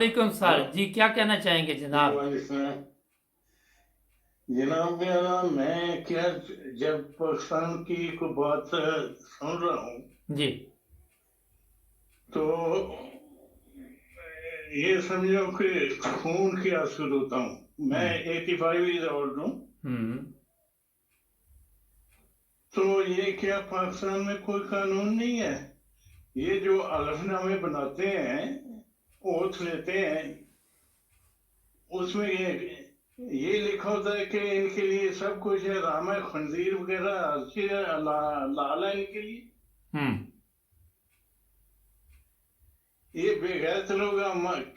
वालेकुम सर जी, क्या कहना चाहेंगे जी जनाब? वालेकुम। जनाब मेरा मैं क्या, जब पाकिस्तान की कोई बात सुन रहा हूँ जी। तो ये समझो कि खून की आंसू रोता हूँ। मैं हम्म 85 ईयर ओल्ड हूँ। हम्म तो ये क्या पाकिस्तान में कोई कानून नहीं है? ये जो हलफनामे बनाते हैं, ओथ लेते हैं, उसमें ये लिखा होता है कि इनके लिए सब कुछ है, राम है, खंजीर वगैरह हर चीज लाल है इनके लिए। हम्म ये बेगैरत लोग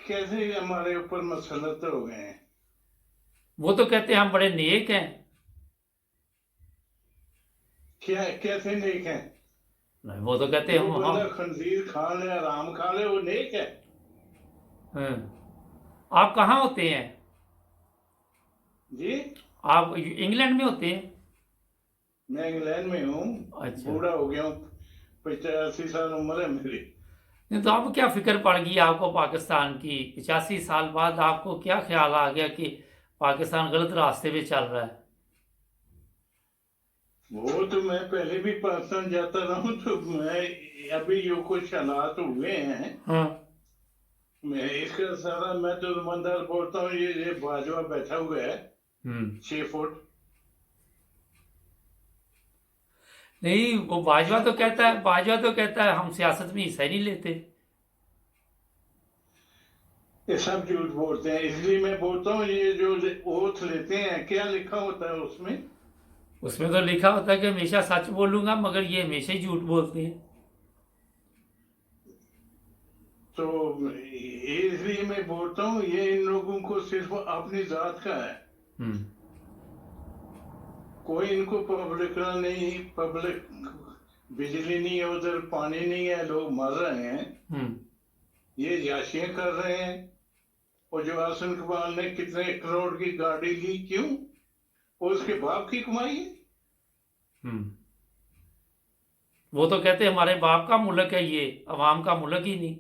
कैसे हमारे ऊपर मसलत हो गए हैं? वो तो कहते हैं हम बड़े नेक हैं। क्या कैसे नेक हैं? नहीं, वो तो कहते हैं जो हम। बंदा खंजीर खा ले, आराम खा ले, वो नेक है? आप कहाँ होते हैं? जी, आप इंग्लैंड में होते हैं? मैं इंग्लैंड में हूँ। अच्छा। बूढ़ा हो गया हूँ, 85 साल उम्र है मेरी। नहीं तो अब क्या फिक्र पड़ गई आपको पाकिस्तान की? 85 साल बाद आपको क्या ख्याल आ गया कि पाकिस्तान गलत रास्ते पे चल रहा है? वो तो मैं पहले भी पाकिस्तान जाता रहा हूँ, तो मैं अभी जो कुछ हालात हुए हैं, हाँ। मैं इसका सारा मैं तो ईमानदार बोलता हूँ। ये बाजवा बैठा हुआ है हम्म 6 फुट। नहीं, वो बाजवा तो सब कुछ कहता है, बाजवा तो कहता है हम सियासत में हिस्सा ही नहीं लेते। ये सब झूठ बोलते हैं, इसलिए मैं बोलता हूँ ये जो ओथ लेते हैं, क्या लिखा होता है उसमें? उसमें तो लिखा होता है कि हमेशा सच बोलूंगा, मगर ये हमेशा ही झूठ बोलते हैं। तो इसलिए मैं बोलता हूँ ये इन लोगों को सिर्फ अपनी जात का है। हम्म कोई इनको पब्लिक का नहीं, पब्लिक बिजली नहीं है, उधर पानी नहीं है, लोग मर रहे हैं, हम्म ये याशियां कर रहे हैं। और जो आसन कमाल ने कितने करोड़ की गाड़ी ली, क्यों? वो उसके बाप की कमाई है। हम्म वो तो कहते हैं हमारे बाप का मुल्क है ये, अवाम का मुल्क ही नहीं।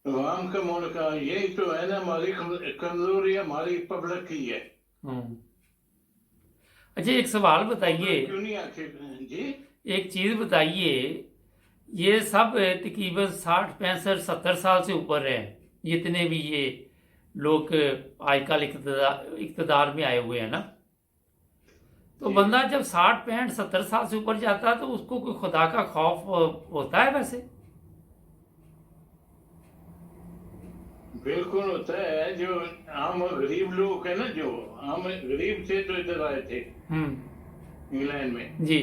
आवाम का मुल्क का यही तो है ना, हमारी कमजोरी हमारी पब्लिक की है। हम्म अच्छा, एक सवाल बताइए। पब्लिक क्यों नहीं आती? जी, एक चीज बताइए। ये सब तकरीबन 60 65 70 साल से ऊपर हैं, जितने भी ये लोग आजकल इक़्तिदार में आए हुए हैं ना। तो जी, बंदा जब 60 65 70 साल से ऊपर जाता है तो उसको कोई खुदा का खौफ होता है वैसे? बिल्कुल होता है। जो हम गरीब लोग है ना, जो हम गरीब थे तो इधर आए थे हम्म इंग्लैंड में। जी।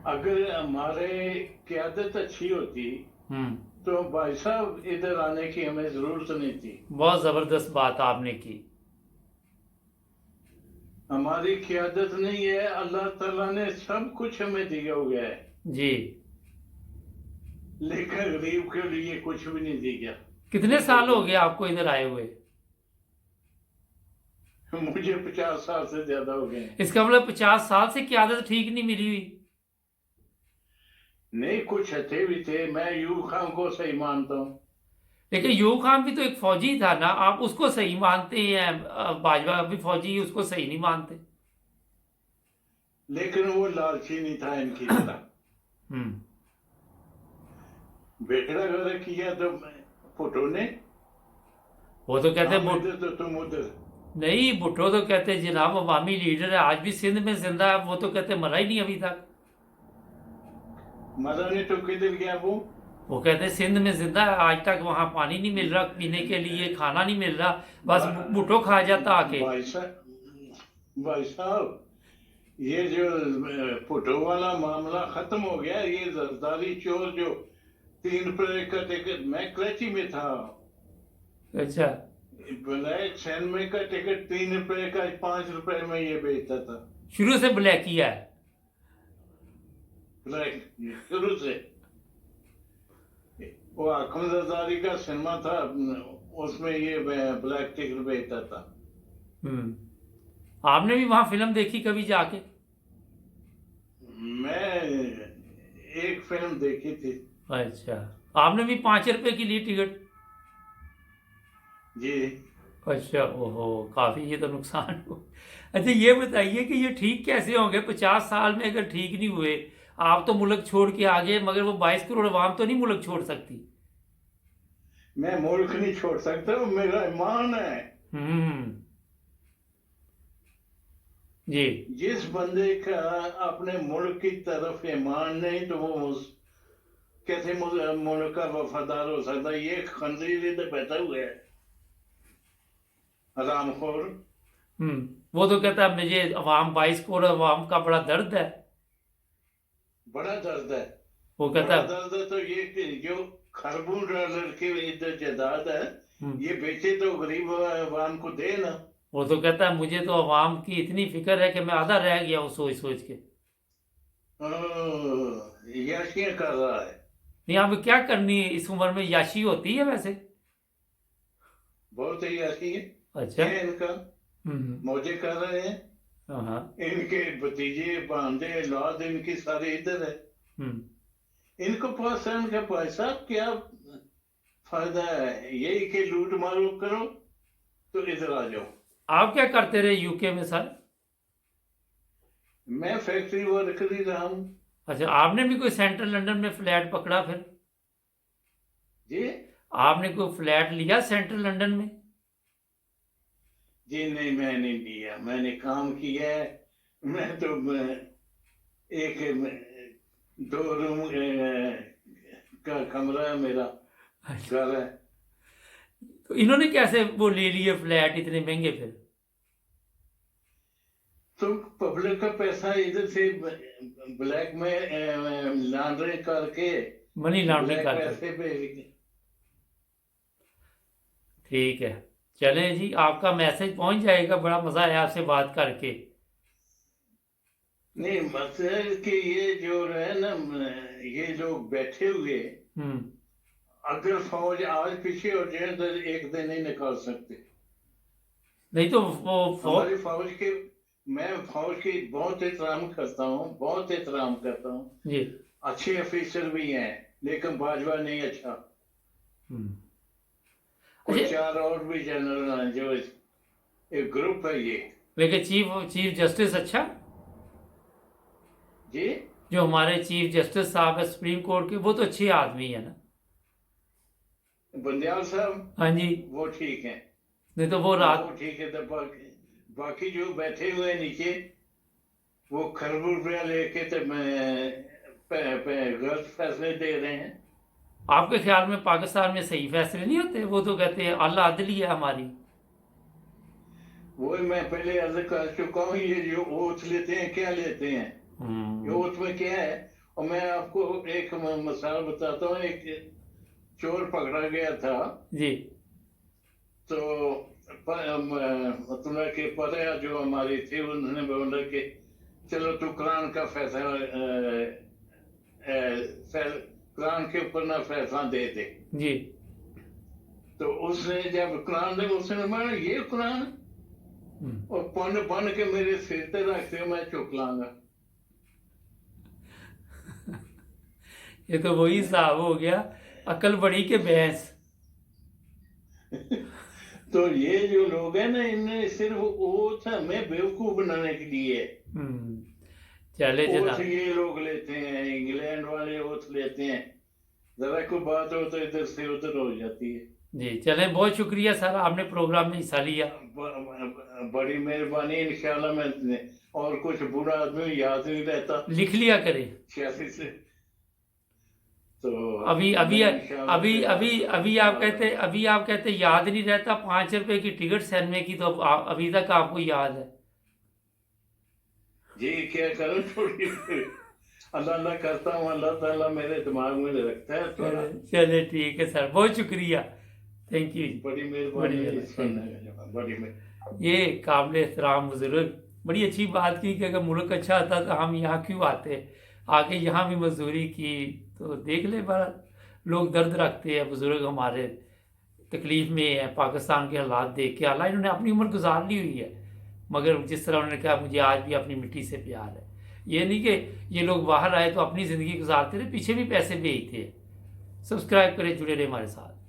अगर हमारे क्यादत अच्छी होती हम्म तो भाई साहब इधर आने की हमें जरूरत नहीं थी। बहुत जबरदस्त बात आपने की। हमारी क्यादत नहीं है, अल्लाह ताला ने सब कुछ हमें दिया हुआ है, जी। लेकिन गरीब के लिए कुछ भी नहीं दिया कितने इन साल लोगों हो गए ने। आपको इधर आए हुए? मुझे 50 साल से ज्यादा हो गए हैं। इसका मतलब 50 साल से की आदत ठीक नहीं मिली हुई। नहीं, कुछ अच्छे भी थे, मैं यूब खान को सही मानता हूँ। लेकिन यूब खान भी तो एक फौजी था ना, आप उसको सही मानते हैं, बाजवा भी फौजी, उसको सही नहीं मानते। लेकिन वो लालची नहीं था इनकी तरह। हम्म बेटा अगर किया तो भुट्टो ने, वो तो कहते हैं हम इधर तो तुम उधर। नहीं, भुट्टो तो कहते हैं जनाब अवामी लीडर है, आज भी सिंध में जिंदा है। वो तो कहते हैं मरा ही नहीं अभी तक। मरा नहीं तो किधर गया वो? वो कहते हैं सिंध में जिंदा है, आज तक वहां पानी नहीं मिल रहा पीने के लिए, खाना नहीं मिल रहा। बस भुट्टो खा जाता आके। भाई साहब, भाई साहब, ये जो भुट्टो वाला मामला खत्म हो गया। ये जरदारी चोर जो 3 रुपए का टिकट, मैं कराची में था, अच्छा। ब्लैक सैनमे का टिकट 3 रुपए का 5 रुपए में ये बेचता था। शुरू से ब्लैक किया है। ब्लैक शुरू से। वो आखम जरदारी का सिनेमा था, उसमें ये ब्लैक टिकट बेचता था। आपने भी वहां फिल्म देखी कभी जाके? मैं एक फिल्म देखी थी। अच्छा। आपने भी 5 रुपए की ली टिकट? जी। अच्छा, ओहो, काफी ये तो नुकसान हो। अच्छा, ये बताइए कि ये ठीक कैसे होंगे 50 साल में अगर ठीक नहीं हुए? आप तो मुल्क छोड़ के आ गए, मगर वो 22 करोड़ अवाम तो नहीं मुल्क छोड़ सकती। मैं मुल्क नहीं छोड़ सकता, वो मेरा ईमान है। हम्म। जी। जिस बंदे का अपने मुल्क की तरफ ईमान नहीं, तो वो कैसे मुल्क का वफादार हो सकता है? ये खंजीर इधर बैठा हुआ है, हरामखोर। वो तो कहता है मुझे अवाम 22 करोड़ अवाम का बड़ा दर्द है। बड़ा दर्द है। वो कहता बड़ा है। दर्द है, तो ये कि जो खरबों डॉलर की इधर जायदाद है, हम्म, ये बेचे तो गरीब आवाम को दे ना। वो तो कहता है मुझे तो अवाम की इतनी फिक्र है कि मैं आधा रह गया हूँ सोच सोच के। याशियां कर रहा है। नहीं, अब क्या करनी है इस उम्र में, याशी होती है वैसे। बहुत ही याशी अच्छा। है इनका। हम्म। मौजे कर रहे हैं। हाँ हाँ। इनके भतीजे भांजे औलाद इनकी सारे इधर है। हम्म। इनको पास है, इनका पैसा क्या फायदा है? यही कि लूट मारो करो तो इधर आ जाओ। आप क्या करते रहे यूके में सर? मैं फैक्ट्री वर्कर ही रहा हूँ। अच्छा, आपने भी कोई सेंट्रल लंदन में फ्लैट पकड़ा फिर? जी। आपने कोई फ्लैट लिया सेंट्रल लंदन में? जी नहीं, मैं नहीं लिया, मैंने काम किया है। मैं तो एक 2 रूम का कमरा है, मेरा अच्छा, घर है। तो इन्होंने कैसे वो ले लिए फ्लैट इतने महंगे फिर? तो पब्लिक का पैसा इधर से ब्लैक में लॉन्ड्री करके मनी लॉन्ड्रिंग ब्लैक कर कर। पैसे पे। ठीक है। चलें जी, आपका मैसेज पहुंच जाएगा। बड़ा मजा आया आपसे बात करके। नहीं, मतलब कि ये जो है ना, ये लोग बैठे हुए, हम्म। अगर फौज आज पीछे हो जाए तो एक दिन नहीं निकाल सकते। नहीं तो वो हमारी फौज के, मैं फौज की बहुत एहतराम करता हूँ, बहुत एहतराम करता हूँ। जी। अच्छे ऑफिसर भी हैं, लेकिन बाजवा नहीं अच्छा। हम्म। कुछ अच्छा, 4 और भी जनरल हैं, जो एक ग्रुप है ये। लेकिन चीफ चीफ जस्टिस अच्छा, जी। जो हमारे चीफ जस्टिस साहब है सुप्रीम कोर्ट के, वो तो अच्छे आदमी है ना? बंदयाल साहब, हाँ जी। वो ठीक है। नहीं तो वो हाँ, वो रात। ठीक है। तो बाकी जो बैठे हुए हैं नीचे, वो खरबूज रुपया लेके तो मैं गलत फैसले दे रहे हैं। आपके ख्याल में पाकिस्तान में सही फैसले नहीं होते? वो तो कहते हैं अल्लाह अदली है हमारी। वही मैं पहले अर्ज कर चुका हूँ, ये जो ओथ लेते हैं, क्या लेते हैं? ये हम्म। ओथ में क्या है? और मैं आपको एक मिसाल बताता हूँ। एक चोर पकड़ा गया था, जी। तो मतलब के पर जो हमारी थी, उन्होंने बोला कि चलो तू कुरान का फैसला कुरान के ऊपर ना फैसला दे दे। जी। तो उसने जब कुरान दे, उसने माना ये कुरान, हम्म। और पन बन के मेरे सिर पे रखते, मैं चुक लाऊंगा। ये तो वही हिसाब हो गया, अकल बड़ी के भैंस। तो ये जो लोग हैं ना, इनने सिर्फ ओथ हमें बेवकूफ बनाने के लिए। हम्म। चले ओथ जनाब। ये लोग लेते हैं, इंग्लैंड वाले ओथ लेते हैं। जरा कोई बात हो तो इधर से उधर हो जाती है। जी चलें, बहुत शुक्रिया सर, आपने प्रोग्राम में हिस्सा लिया। बड़ी मेहरबानी, इंशाल्लाह। मैं और कुछ बुरा आदमी याद नहीं रहता लिख लिया करें। 86 से। तो अभी अभी मैं इंशाल्लाह अभी फिर अभी अभी आप बात कहते, अभी आप कहते याद नहीं रहता। 5 रुपए की टिकट सिनेमा की तो अभी तक आपको याद है। जी, क्या करूं? थोड़ी अल्लाह अल्लाह करता हूँ, अल्लाह ताला मेरे दिमाग में रखता है थोड़ा। चले ठीक है सर, बहुत शुक्रिया। Thank you. बड़ी बड़ी मेहरबानी मेहरबानी, सुनने थैंक का, बड़ी मेहरबानी। यू। ये काबिल एहतराम बुजुर्ग, बड़ी अच्छी बात की कि अगर मुल्क अच्छा था तो हम यहाँ क्यों आते, आके यहाँ भी मजदूरी की। तो देख ले बड़ा, लोग दर्द रखते हैं बुजुर्ग हमारे, तकलीफ में है। पाकिस्तान के हालात देख के, हालांकि इन्होंने अपनी उम्र गुजार ली हुई है, मगर जिस तरह उन्होंने कहा मुझे आज भी अपनी मिट्टी से प्यार है। ये नहीं कि ये लोग बाहर आए तो अपनी ज़िंदगी गुजारते रहे, पीछे भी पैसे भेजते हैं। सब्सक्राइब करें, जुड़े रहे हमारे साथ।